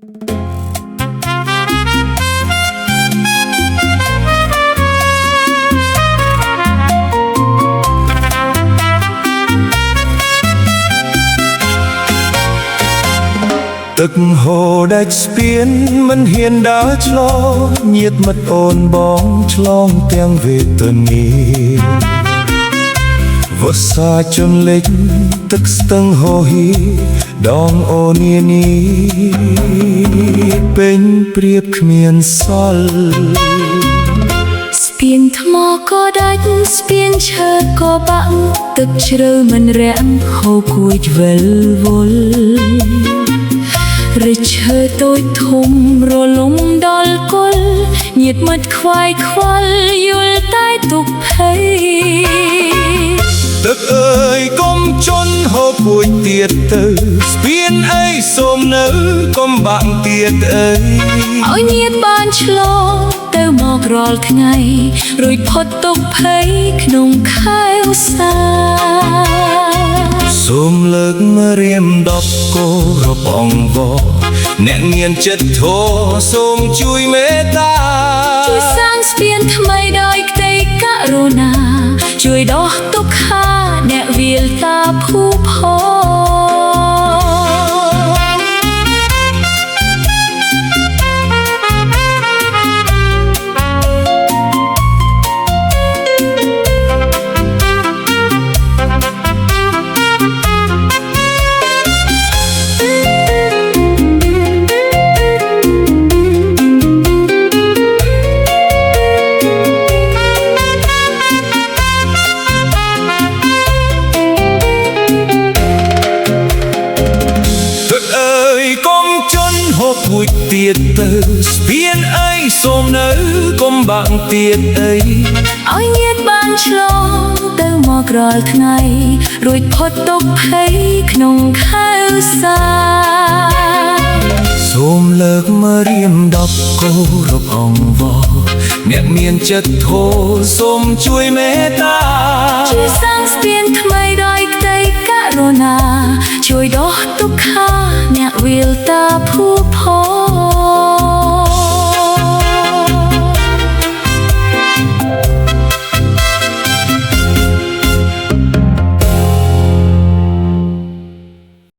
ទឹកហូរដាច់ស្ពានមិនហ៊ានដើរឆ្លងញាតមិត្តអូនបងឆ្លងទាំងវេទនាវស្សាជន់លិចទឹកស្ទឹងហូរហៀដងអូននានីពេញព្រៀបគ្មានសល់ស្ពានថ្មក៏ដាច់ស្ពានឈើក៏បាក់ទឹកជ្រៅមិនរាំងហូរគួចវិលវល់ឬឈើតូចធំរលំដល់គល់ញាតមិត្តខ្វាយខ្វល់យល់តែទុក្ខភ័យទឹកអើយកុំជន់ហូរគួចទៀតទៅស្ពានអីសូមនៅកុំបាក់ទៀតអើយឲ្យញាតបានឆ្លងទៅមករាល់ថ្ងៃរួចផុតទុក្ខភ័យក្នុងខែឧស្សាហ៍សូមលើកមករៀម10គោរាប់អង្វរអ្នកមានចិត្តធម៌សូមជួយមេត្តាជួយសាងស្ពានថ្មីដោយក្តីករុណាជួយដោះទុក្ខាអ្នកវាលតាភូផលគួចទៀតទៅស្ពានអីសូមនៅកុំបាក់ទៀតអីឲ្យញាតបានឆ្លងទៅមករាល់ថ្ងៃរួចផុតទុក្ខភ័យក្នុងខែឧស្សាហ៍សូមលើកមករៀម10គោរាប់អង្វរអ្នកមានចិត្តធម៌សូមជួយមេត្តាជួយសាងស្ពានថ្មី